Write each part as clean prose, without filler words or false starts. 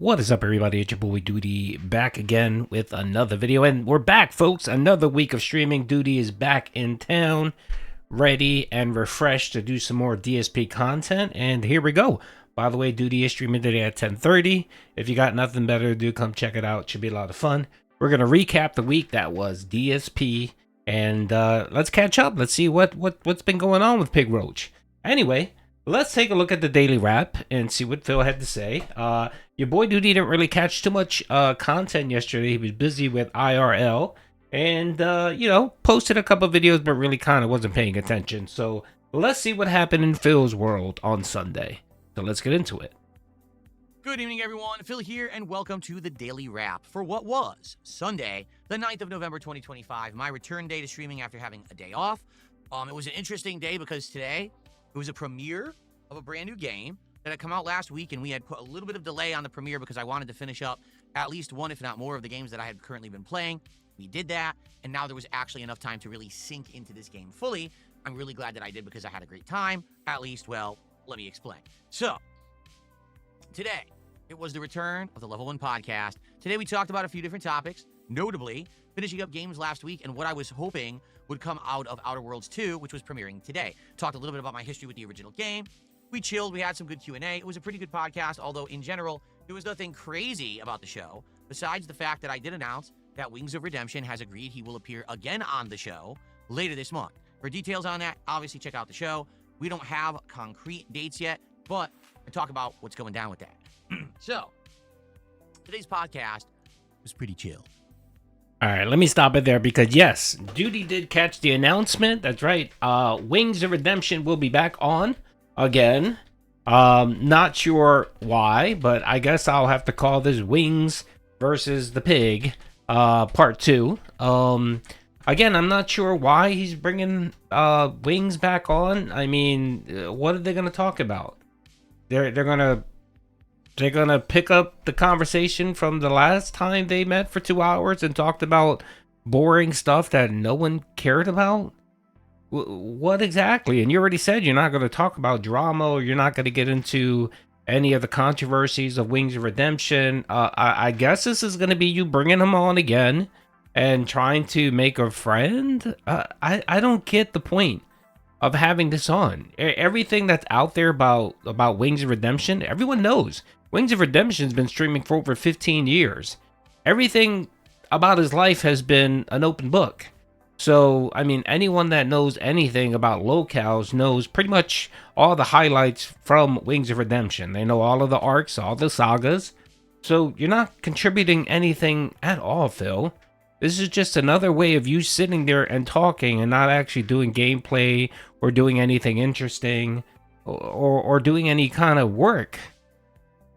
What is up, everybody? It's your boy Doody back again with another video, and we're back, folks. Another week of streaming. Doody is back in town, ready and refreshed to do some more DSP content, and here we go. By the way, Doody is streaming today at 10:30. If you got nothing better to do, come check it out. It should be a lot of fun. We're gonna recap the week that was DSP, and let's catch up. Let's see what's been going on with Pig Roach. Anyway, let's take a look at the daily wrap and see what Phil had to say. Your boy Doody didn't really catch too much content yesterday. He was busy with IRL and, posted a couple videos, but really kind of wasn't paying attention. So let's see what happened in Phil's world on Sunday. So let's get into it. Good evening, everyone. Phil here, and welcome to the Daily Wrap for what was Sunday, the 9th of November, 2025, my return day to streaming after having a day off. It was an interesting day because today it was a premiere of a brand new game that had come out last week, and we had put a little bit of delay on the premiere because I wanted to finish up at least one, if not more, of the games that I had currently been playing. We did that, and now there was actually enough time to really sink into this game fully. I'm really glad that I did because I had a great time. At least, well, let me explain. So, today, it was the return of the Level 1 podcast. Today, we talked about a few different topics, notably finishing up games last week and what I was hoping would come out of Outer Worlds 2, which was premiering today. Talked a little bit about my history with the original game. We chilled. We had some good Q&A. It was a pretty good podcast, although in general, there was nothing crazy about the show, besides the fact that I did announce that Wings of Redemption has agreed he will appear again on the show later this month. For details on that, obviously check out the show. We don't have concrete dates yet, but I talk about what's going down with that. So, today's podcast was pretty chill. All right, let me stop it there because, yes, Doody did catch the announcement. That's right. Wings of Redemption will be back on again. Not sure why, but I guess I'll have to call this Wings versus the Pig, part 2. Again, I'm not sure why he's bringing Wings back on. I mean, what are they going to talk about? They're gonna pick up the conversation from the last time they met for 2 hours and talked about boring stuff that no one cared about. What exactly? And you already said you're not going to talk about drama, or you're not going to get into any of the controversies of Wings of Redemption. I guess this is going to be you bringing him on again and trying to make a friend. I don't get the point of having this on. Everything that's out there about Wings of Redemption, everyone knows. Wings of Redemption's been streaming for over 15 years. Everything about his life has been an open book. So, I mean, anyone that knows anything about Lolcows knows pretty much all the highlights from Wings of Redemption. They know all of the arcs, all the sagas. So, you're not contributing anything at all, Phil. This is just another way of you sitting there and talking and not actually doing gameplay or doing anything interesting or doing any kind of work.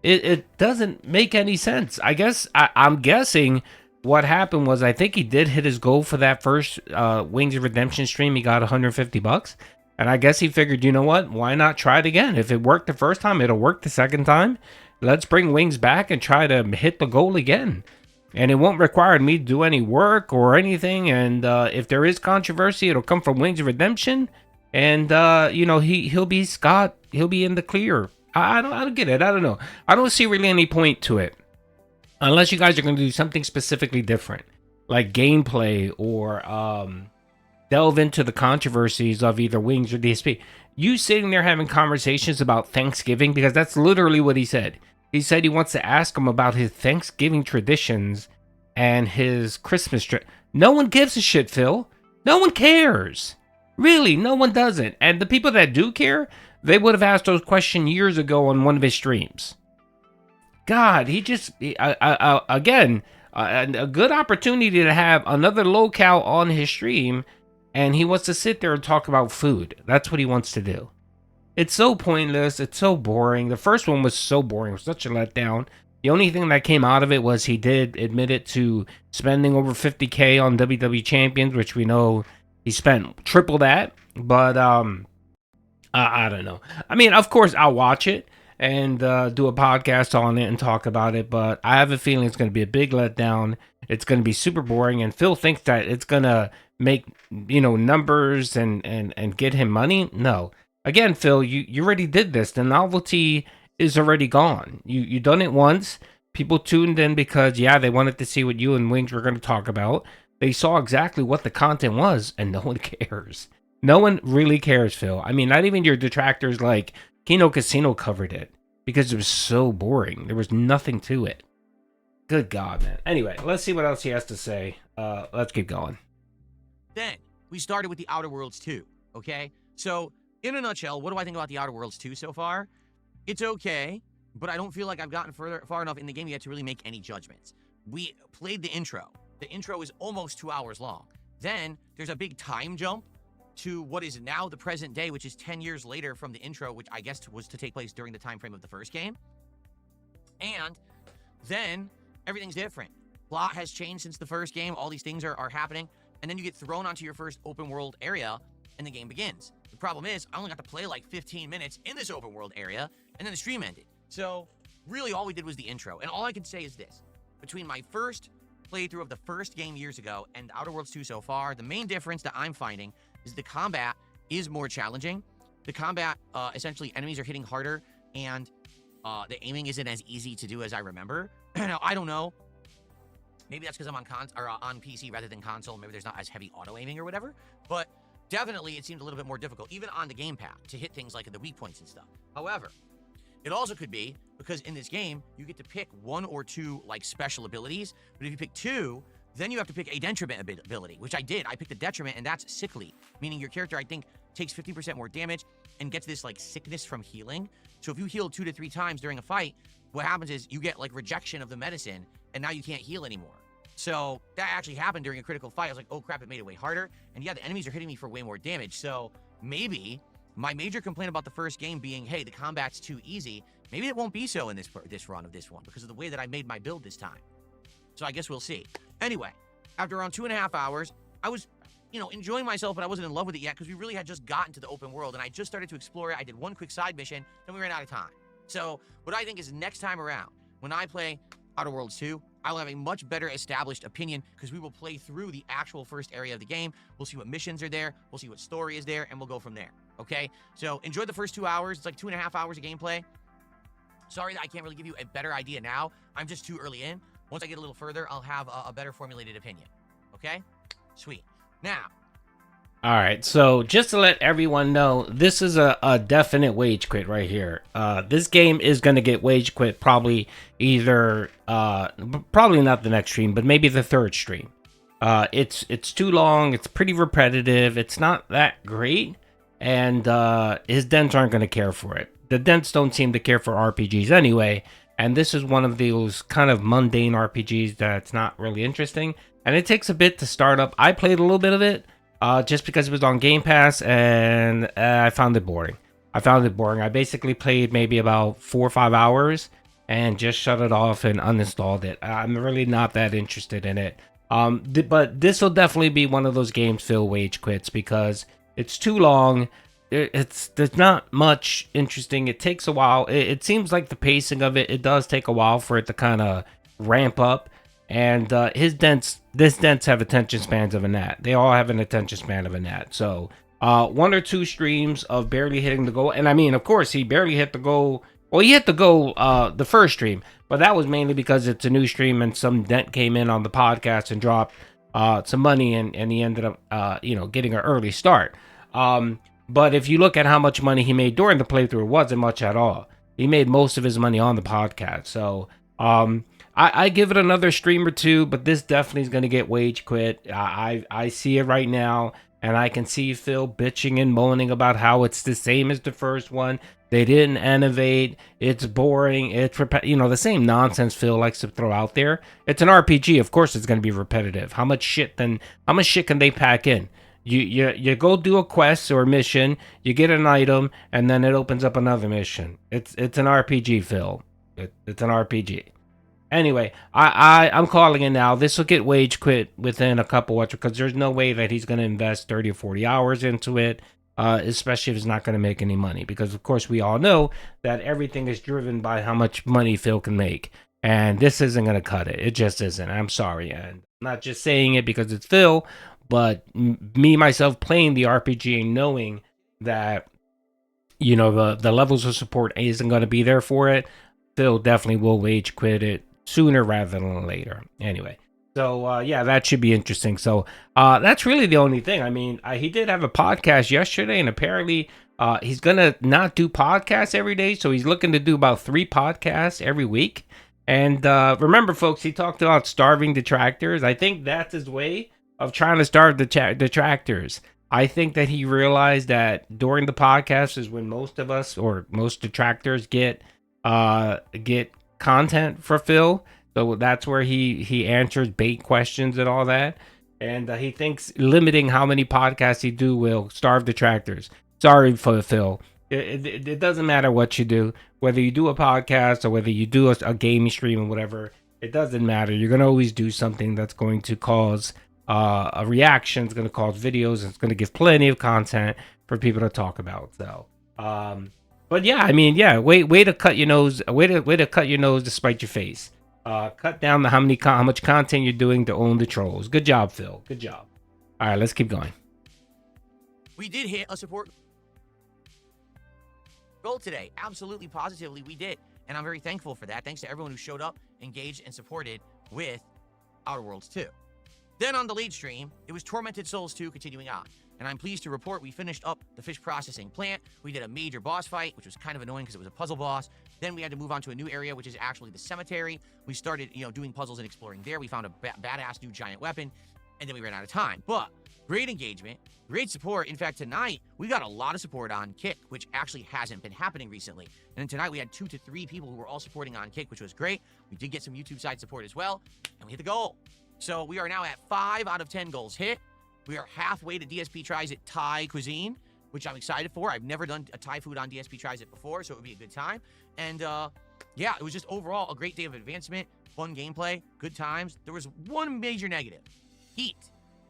It doesn't make any sense. I guess I'm guessing what happened was I think he did hit his goal for that first Wings of Redemption stream. He got $150, and I guess he figured, you know what? Why not try it again? If it worked the first time, it'll work the second time. Let's bring Wings back and try to hit the goal again. And it won't require me to do any work or anything. And if there is controversy, it'll come from Wings of Redemption. And he'll be Scott. He'll be in the clear. I don't get it. I don't know. I don't see really any point to it. Unless you guys are going to do something specifically different. Like gameplay or delve into the controversies of either Wings or DSP. You sitting there having conversations about Thanksgiving, because that's literally what he said. He said he wants to ask him about his Thanksgiving traditions and his Christmas trip. No one gives a shit, Phil. No one cares. Really, no one doesn't. And the people that do care, they would have asked those questions years ago on one of his streams. God, again, a good opportunity to have another Lolcow on his stream, and he wants to sit there and talk about food. That's what he wants to do. It's so pointless. It's so boring. The first one was so boring. It was such a letdown. The only thing that came out of it was he did admit it to spending over $50K on WWE Champions, which we know he spent triple that. But I don't know. I mean, of course, I'll watch it and do a podcast on it and talk about it. But I have a feeling it's going to be a big letdown. It's going to be super boring. And Phil thinks that it's going to make, numbers and get him money. No. Again, Phil, you already did this. The novelty is already gone. You done it once. People tuned in because, yeah, they wanted to see what you and Wings were going to talk about. They saw exactly what the content was, and no one cares. No one really cares, Phil. I mean, not even your detractors like Kino Casino covered it because it was so boring. There was nothing to it. Good God, man. Anyway, let's see what else he has to say. Let's keep going. Then we started with the Outer Worlds 2, okay? So, in a nutshell, what do I think about the Outer Worlds 2 so far? It's okay, but I don't far enough in the game yet to really make any judgments. We played the intro. The intro is almost 2 hours long. Then there's a big time jump to what is now the present day, which is 10 years later from the intro, which I guess was to take place during the time frame of the first game. And then everything's different. Plot has changed since the first game. All these things are happening. And then you get thrown onto your first open world area, and the game begins. The problem is, I only got to play like 15 minutes in this open world area, and then the stream ended. So, really all we did was the intro. And all I can say is this. Between my first playthrough of the first game years ago and Outer Worlds 2 so far, the main difference that I'm finding is the combat is more challenging. The combat, essentially, enemies are hitting harder, and the aiming isn't as easy to do as I remember. Now, I don't know. Maybe that's because I'm on PC rather than console. Maybe there's not as heavy auto-aiming or whatever. But definitely, it seemed a little bit more difficult, even on the gamepad, to hit things like at the weak points and stuff. However, it also could be because in this game, you get to pick 1 or 2 like special abilities. But if you pick 2, then you have to pick a detriment ability, which I did. I picked a detriment, and that's sickly, meaning your character, I think, takes 50% more damage and gets this like sickness from healing. So if you heal 2 to 3 times during a fight, what happens is you get like rejection of the medicine, and now you can't heal anymore. So that actually happened during a critical fight. I was like, oh crap, it made it way harder. And yeah, the enemies are hitting me for way more damage. So maybe my major complaint about the first game being, hey, the combat's too easy, maybe it won't be so in this run of this one because of the way that I made my build this time. So I guess we'll see. Anyway, after around 2.5 hours, I was, enjoying myself, but I wasn't in love with it yet because we really had just gotten to the open world and I just started to explore it. I did one quick side mission, then we ran out of time. So what I think is next time around, when I play Outer Worlds 2, I will have a much better established opinion because we will play through the actual first area of the game. We'll see what missions are there. We'll see what story is there, and we'll go from there. Okay? So enjoy the first 2 hours. It's like 2.5 hours of gameplay. Sorry that I can't really give you a better idea now. I'm just too early in. Once I get a little further, I'll have a better formulated opinion. Okay? Sweet. Now. All right, so just to let everyone know, this is a definite wage quit right here. This game is going to get wage quit probably either, probably not the next stream, but maybe the third stream. It's too long, it's pretty repetitive, it's not that great, and his dents aren't going to care for it. The dents don't seem to care for RPGs anyway, and this is one of those kind of mundane RPGs that's not really interesting, and it takes a bit to start up. I played a little bit of it, just because it was on Game Pass, and I found it boring. I basically played maybe about 4 or 5 hours and just shut it off and uninstalled it. I'm really not that interested in it. But this will definitely be one of those games Phil wage quits because it's too long. There's not much interesting. It takes a while. It seems like the pacing of it does take a while for it to kind of ramp up. And this dents have attention spans of a gnat. They all have an attention span of a gnat. So 1 or 2 streams of barely hitting the goal. And I mean, of course, he barely hit the goal. Well, he hit the goal the first stream. But that was mainly because it's a new stream and some dent came in on the podcast and dropped some money. And he ended up, getting an early start. But if you look at how much money he made during the playthrough, it wasn't much at all. He made most of his money on the podcast. So I give it another stream or 2, but this definitely is going to get wage quit. I see it right now, and I can see Phil bitching and moaning about how it's the same as the first one. They didn't innovate. It's boring. It's the same nonsense Phil likes to throw out there. It's an RPG. Of course, it's going to be repetitive. How much shit can they pack in? You go do a quest or a mission. You get an item, and then it opens up another mission. It's an RPG, Phil. It's an RPG. Anyway, I'm calling it now. This will get wage quit within a couple weeks because there's no way that he's going to invest 30 or 40 hours into it, especially if it's not going to make any money. Because, of course, we all know that everything is driven by how much money Phil can make. And this isn't going to cut it. It just isn't. I'm sorry. And I'm not just saying it because it's Phil, but me, myself, playing the RPG and knowing that, the levels of support isn't going to be there for it, Phil definitely will wage quit it sooner rather than later. Anyway, so yeah, that should be interesting. So that's really the only thing. I mean, he did have a podcast yesterday, and apparently he's gonna not do podcasts every day, so he's looking to do about 3 podcasts every week. And remember, folks, he talked about starving detractors. I think that's his way of trying to starve the detractors. I think that he realized that during the podcast is when most of us or most detractors get content for Phil. So that's where he answers bait questions and all that. And he thinks limiting how many podcasts he do will starve detractors. Sorry for Phil. It doesn't matter what you do, whether you do a podcast or whether you do a gaming stream or whatever. It doesn't matter. You're going to always do something that's going to cause a reaction. It's going to cause videos. It's going to give plenty of content for people to talk about. So, but yeah, I mean, yeah, way to cut your nose. Way to cut your nose to spite your face. Cut down the how much content you're doing to own the trolls. Good job, Phil. Good job. All right, let's keep going. We did hit a support goal today. Absolutely, positively, we did. And I'm very thankful for that. Thanks to everyone who showed up, engaged, and supported with Outer Worlds 2. Then on the lead stream, it was Tormented Souls 2 continuing on. And I'm pleased to report we finished up the fish processing plant. We did a major boss fight, which was kind of annoying because it was a puzzle boss. Then we had to move on to a new area, which is actually the cemetery. We started, doing puzzles and exploring there. We found a badass new giant weapon, and then we ran out of time. But great engagement, great support. In fact, tonight, we got a lot of support on Kick, which actually hasn't been happening recently. And then tonight, we had 2 to 3 people who were all supporting on Kick, which was great. We did get some YouTube side support as well, and we hit the goal. So we are now at 5 out of 10 goals hit. We are halfway to DSP Tries It Thai cuisine, which I'm excited for. I've never done a Thai food on DSP Tries It before, so it would be a good time. And yeah, it was just overall a great day of advancement, fun gameplay, good times. There was one major negative: heat.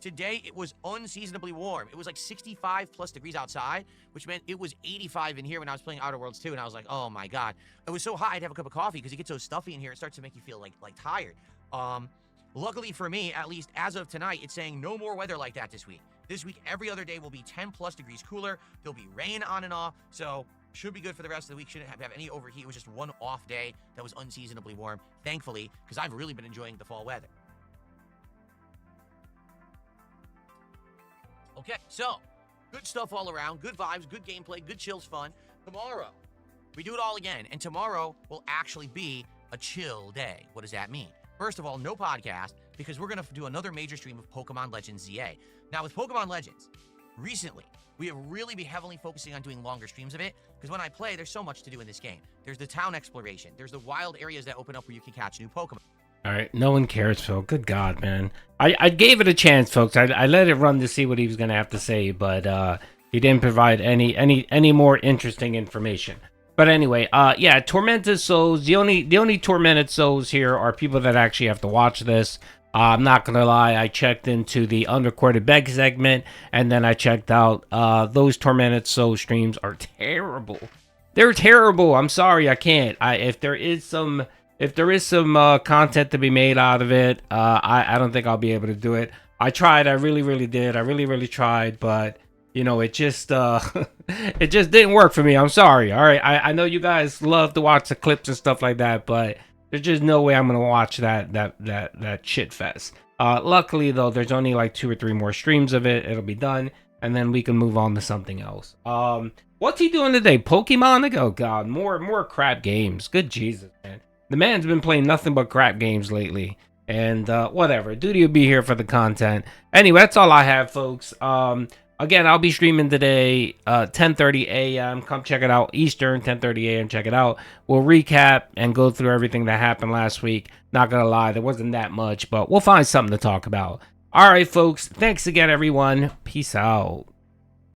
Today, it was unseasonably warm. It was like 65 plus degrees outside, which meant it was 85 in here when I was playing Outer Worlds 2, and I was like, oh my God. It was so hot, I'd have a cup of coffee because it gets so stuffy in here, it starts to make you feel like tired. Luckily for me, at least as of tonight, it's saying no more weather like that this week. This week, every other day will be 10 plus degrees cooler. There'll be rain on and off, so should be good for the rest of the week. Shouldn't have any overheat. It was just one off day that was unseasonably warm, thankfully, because I've really been enjoying the fall weather. Okay, so good stuff all around, good vibes, good gameplay, good chills, fun. Tomorrow, we do it all again, and tomorrow will actually be a chill day. What does that mean? First of all, no podcast, because we're going to do another major stream of Pokemon Legends ZA. Now, with Pokemon Legends, recently, we have really been heavily focusing on doing longer streams of it, because when I play, there's so much to do in this game. There's the town exploration. There's the wild areas that open up where you can catch new Pokemon. All right, no one cares, Phil. Good God, man. I gave it a chance, folks. I let it run to see what he was going to have to say, but he didn't provide any more interesting information. But anyway, yeah, Tormented Souls. The only Tormented Souls here are people that actually have to watch this. I'm not gonna lie, I checked into the unrecorded beg segment, and then I checked out those Tormented Souls streams are terrible. They're terrible. I'm sorry, I can't. If there is some content to be made out of it, I don't think I'll be able to do it. I tried. I really did. I really tried, but it just it just didn't work for me. I'm sorry. All right, I know you guys love to watch the clips and stuff like that, but there's just no way I'm gonna watch that shit fest. Luckily though, there's only like 2 or 3 more streams of it. It'll be done, and then we can move on to something else. What's he doing today? Pokemon? Oh God, more crap games. Good Jesus, man. The man's been playing nothing but crap games lately. And whatever. Doody will be here for the content. Anyway, that's all I have, folks. Again, I'll be streaming today, 10:30 a.m. Come check it out. Eastern, 10:30 a.m. Check it out. We'll recap and go through everything that happened last week. Not gonna lie, there wasn't that much, but we'll find something to talk about. All right, folks. Thanks again, everyone. Peace out.